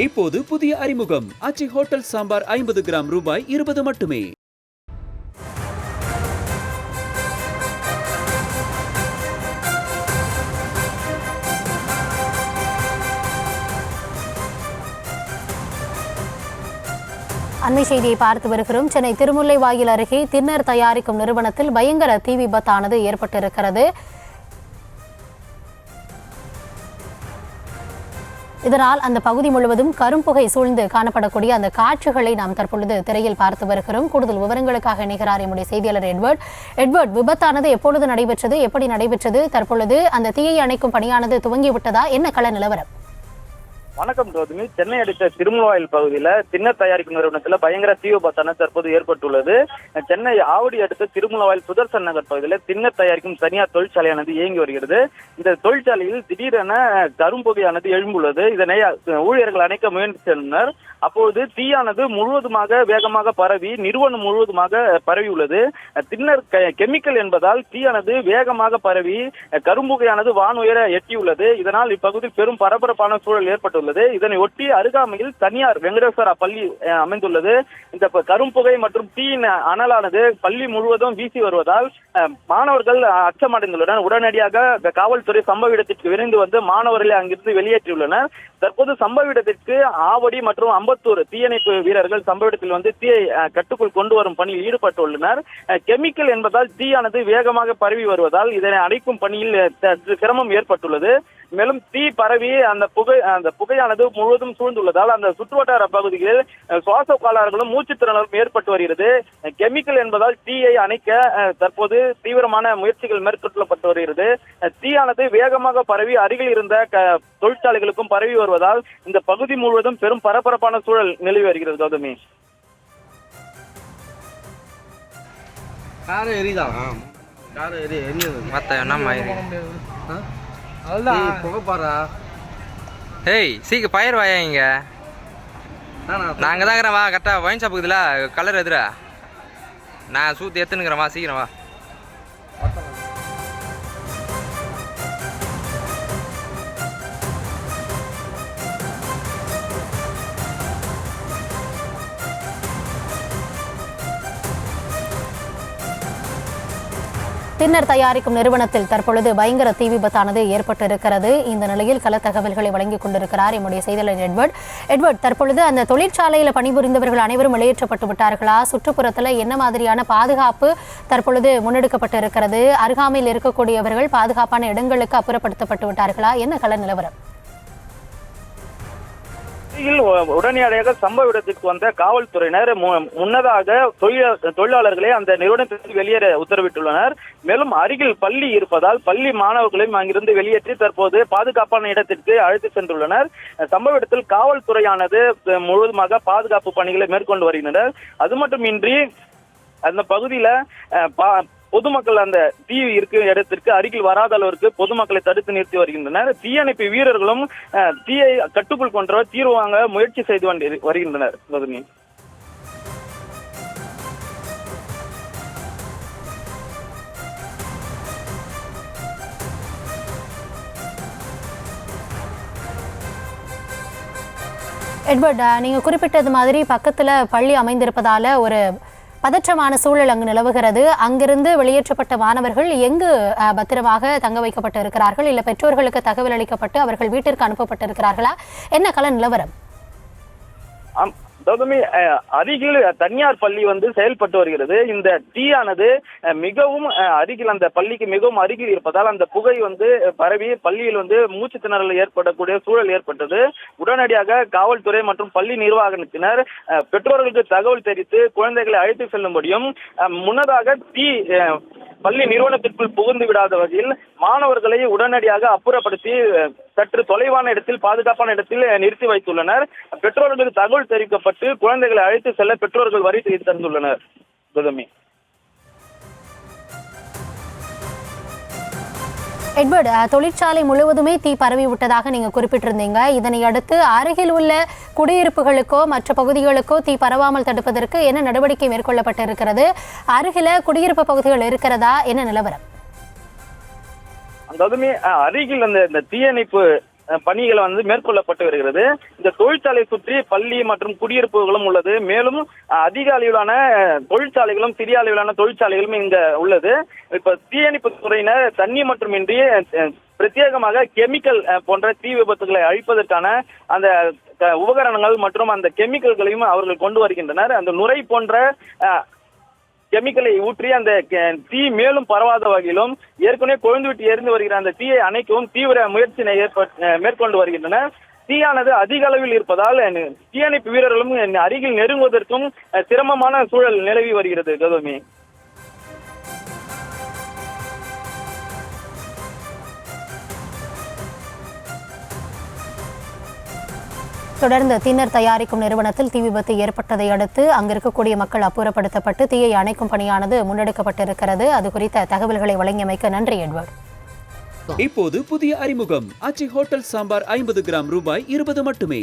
இப்போது புதிய அறிமுகம் ஆச்சி ஹோட்டல் சாம்பார் 50 கிராம் ரூபாய் 20 மட்டுமே. அண்மை செய்தியை பார்த்து வருகிறோம். சென்னை திருமுல்லைவாயில் அருகே தின்னர் தயாரிக்கும் நிறுவனத்தில் பயங்கர தீ விபத்தானது ஏற்பட்டிருக்கிறது. இதனால் அந்த பகுதி முழுவதும் கரும்புகை சூழ்ந்து காணப்படக்கூடிய அந்த காட்சிகளை நாம் தற்பொழுது திரையில் பார்த்து வருகிறோம். கூடுதல் விவரங்களுக்காக இணைகிறார் நம்முடைய செய்தியாளர் எட்வர்ட். விபத்தானது எப்பொழுது நடைபெற்றது, எப்படி நடைபெற்றது, தற்பொழுது அந்த தீயை அணைக்கும் பணியானது துவங்கிவிட்டதா, என்ன கள நிலவரம்? வணக்கம் ரோதினி. சென்னை அடுத்த திருமுல்வாயில் பகுதியில தின்னர் தயாரிக்கும் நிறுவனத்துல பயங்கர தீ விபத்தான தற்போது ஏற்பட்டுள்ளது. சென்னை ஆவடி அடுத்த திருமுல்வாயில் சுதர்சன் நகர் பகுதியில தின்னர் தயாரிக்கும் தனியார் தொழிற்சாலையானது இயங்கி வருகிறது. இந்த தொழிற்சாலையில் திடீரென கரும்புகையானது எழும்புள்ளது. இதனை ஊழியர்கள் அணைக்க முயன்றனர். அப்போது தீயானது முழுவதுமாக வேகமாக பரவி நிறுவனம் முழுவதுமாக பரவியுள்ளது. தின்னர் கெமிக்கல் என்பதால் தீயானது வேகமாக பரவி கரும்புகையானது வானுயர எட்டியுள்ளது. இதனால் இப்பகுதியில் பெரும் பரபரப்பான சூழல் ஏற்பட்டுள்ளது. இதனை ஒட்டி அருகாமையில் தனியார் வெங்கடேஸ்வரா பள்ளி அமைந்துள்ளது. இந்த கரும்புகை மற்றும் தீயின் அனலானது பள்ளி முழுவதும் வீசி வருவதால் மாணவர்கள் அச்சமடைந்துள்ளனர். உடனடியாக காவல்துறை சம்பவ இடத்திற்கு விரைந்து வந்து மாணவர்களை அங்கிருந்து வெளியேற்றியுள்ளனர். தற்போது சம்பவ இடத்திற்கு ஆவடி மற்றும் அம்பத்தூர் தீயணைப்பு வீரர்கள் சம்பவ இடத்தில் வந்து தீயை கட்டுக்குள் கொண்டு வரும் பணியில் ஈடுபட்டுள்ளனர். கெமிக்கல் என்பதால் தீயானது வேகமாக பரவி வருவதால் இதனை அணைக்கும் பணியில் சிரமம் ஏற்பட்டுள்ளது. மேலும் தீ பரவி அந்த புகையானது முழுவதும் சூழ்ந்துள்ளதால் அந்த சுற்றுவட்டார பகுதிகளில் சுவாச கோளாறுகளும் மூச்சுத்திறனும் ஏற்பட்டு வருகிறது. கெமிக்கல் என்பதால் தீயை அணைக்க தற்போது தீவிரமான முயற்சிகள் மேற்கொள்ளப்பட்டு வருகிறது. தீயானது வேகமாக பரவி அருகில் இருந்த தொழிற்சாலைகளுக்கும் பரவி வருவதால் இந்த பகுதி முழுவதும் பெரும் பரபரப்பான சூழல் நிலவி வருகிறது. கௌதமி, சீக்கிரம் பயிர் வாயா இங்க நாங்க தான் வா கரெக்டா ஒயின் ஷாப் இருக்குதுல கலர் எதுரா நான் சூத்து எத்துனுக்கிறேன் வா சீக்கிரம் வா. தின்னர் தயாரிக்கும் நிறுவனத்தில் தற்பொழுது பயங்கர தீ விபத்தானது ஏற்பட்டிருக்கிறது. இந்த நிலையில் கள தகவல்களை வழங்கிக் கொண்டிருக்கிறார் என்னுடைய செய்தியாளர் எட்வர்ட். தற்பொழுது அந்த தொழிற்சாலையில் பணிபுரிந்தவர்கள் அனைவரும் வெளியேற்றப்பட்டு விட்டார்களா? சுற்றுப்புறத்தில் என்ன மாதிரியான பாதுகாப்பு தற்பொழுது முன்னெடுக்கப்பட்டு இருக்கிறது? அருகாமையில் இருக்கக்கூடியவர்கள் பாதுகாப்பான இடங்களுக்கு அப்புறப்படுத்தப்பட்டு விட்டார்களா? என்ன கள நிலவரம்? உடனடியாக சம்பவ இடத்திற்கு வந்த காவல்துறையினர் முன்னதாக தொழிலாளர்களை அந்த நிறுவனத்திற்கு வெளியேற உத்தரவிட்டுள்ளனர். மேலும் அருகில் பள்ளி இருப்பதால் பள்ளி மாணவர்களையும் அங்கிருந்து வெளியேற்றி தற்போது பாதுகாப்பான இடத்திற்கு அழைத்து சென்றுள்ளனர். சம்பவ இடத்தில் காவல்துறையானது முழுவதுமாக பாதுகாப்பு பணிகளை மேற்கொண்டு வருகின்றனர். அது மட்டுமின்றி அந்த பகுதியில பொதுமக்கள் அந்த தீ இருக்கிற இடத்திற்கு அருகில் வராத அளவிற்கு பொதுமக்களை தடுத்து நிறுத்தி வருகின்றனர். தீயணைப்பு வீரர்களும் தீயை கட்டுக்குள் கொண்டு தீர்வு வாங்க முயற்சி செய்து வருகின்றனர். எட்வர்ட், நீங்க குறிப்பிட்டது மாதிரி பக்கத்துல பள்ளி அமைந்திருப்பதால ஒரு பதற்றமான சூழல் அங்கு நிலவுகிறது. அங்கிருந்து வெளியேற்றப்பட்ட மாணவர்கள் எங்கு பத்திரமாக தங்க வைக்கப்பட்டு இருக்கிறார்கள்? இல்ல பெற்றோர்களுக்கு தகவல் அளிக்கப்பட்டு அவர்கள் வீட்டிற்கு அனுப்பப்பட்டிருக்கிறார்களா? என்ன கள நிலவரம்? கௌதமி, அருகில் தனியார் பள்ளி வந்து செயல்பட்டு வருகிறது. இந்த தீயானது மிகவும் அருகில் அந்த பள்ளிக்கு மிகவும் அருகில் இருப்பதால் அந்த புகை வந்து பரவி பள்ளியில் வந்து மூச்சு திணறல் ஏற்படக்கூடிய சூழல் ஏற்பட்டது. உடனடியாக காவல்துறை மற்றும் பள்ளி நிர்வாகத்தினர் பெற்றோர்களுக்கு தகவல் தெரிவித்து குழந்தைகளை அழைத்து செல்லும்படியும் முன்னதாக தீ பள்ளி நிறுவனத்திற்குள் புகுந்து விடாத வகையில் மாணவர்களை உடனடியாக அப்புறப்படுத்தி சற்று தொலைவான இடத்தில் பாதுகாப்பான இடத்தில் நிறுத்தி வைத்துள்ளனர். பெற்றோர்களுக்கு தகவல் தெரிவிக்கப்பட்டு குழந்தைகளை அழைத்து செல்ல பெற்றோர்கள் வரி தந்துள்ளனர். கௌதமி, எட்வர்ட், தொழிற்சாலை முழுவதுமே தீ பரவி விட்டதாக நீங்க குறிப்பிட்டிருந்தீங்க. இதனை அடுத்து அருகில் உள்ள குடியிருப்புகளுக்கோ மற்ற பகுதிகளுக்கோ தீ பரவாமல் தடுப்பதற்கு என்ன நடவடிக்கை மேற்கொள்ளப்பட்டிருக்கிறது? அருகில குடியிருப்பு பகுதிகள் இருக்கிறதா? என்ன நிலவரம்? அதாவது அருகில் அந்த தீயணைப்பு பணிகள் மேற்கொள்ளப்பட்டு வருகிறது. இந்த தொழிற்சாலை சுற்றி பள்ளி மற்றும் குடியிருப்புகளும் உள்ளது. மேலும் அதிக அளவிலான தொழிற்சாலைகளும் சிறிய அளவிலான தொழிற்சாலைகளும் இங்க உள்ளது. இப்ப தீயணைப்பு துறையினர் தண்ணி மட்டுமின்றி பிரத்யேகமாக கெமிக்கல் போன்ற தீ விபத்துகளை அழிப்பதற்கான அந்த உபகரணங்கள் மற்றும் அந்த கெமிக்கல்களையும் அவர்கள் கொண்டு வருகின்றனர். அந்த நுரை போன்ற கெமிக்கலை ஊற்றி அந்த தீ மேலும் பரவாத வகையிலும் ஏற்கனவே கொழுந்துவிட்டு எரிந்து வருகிற அந்த தீயை அணைக்கவும் தீவிர முயற்சியினை மேற்கொண்டு வருகின்றனர். தீயானது அதிக அளவில் இருப்பதால் தீயணைப்பு வீரர்களும் அருகில் நெருங்குவதற்கும் சிரமமான சூழல் நிலவி வருகிறது. கௌதமி, தொடர்ந்து தின்னர் தயாரிக்கும் நிறுவனத்தில் தீ விபத்து ஏற்பட்டதை அடுத்து அங்கு இருக்கக்கூடிய மக்கள் அப்புறப்படுத்தப்பட்டு தீயை அணைக்கும் பணியானது முன்னெடுக்கப்பட்டிருக்கிறது. அது குறித்த தகவல்களை வழங்கியமைக்க நன்றி எட்வர்ட். இப்போது புதிய அறிமுகம் ஆச்சி ஹோட்டல் சாம்பார் 50 கிராம் ரூபாய் 20 மட்டுமே.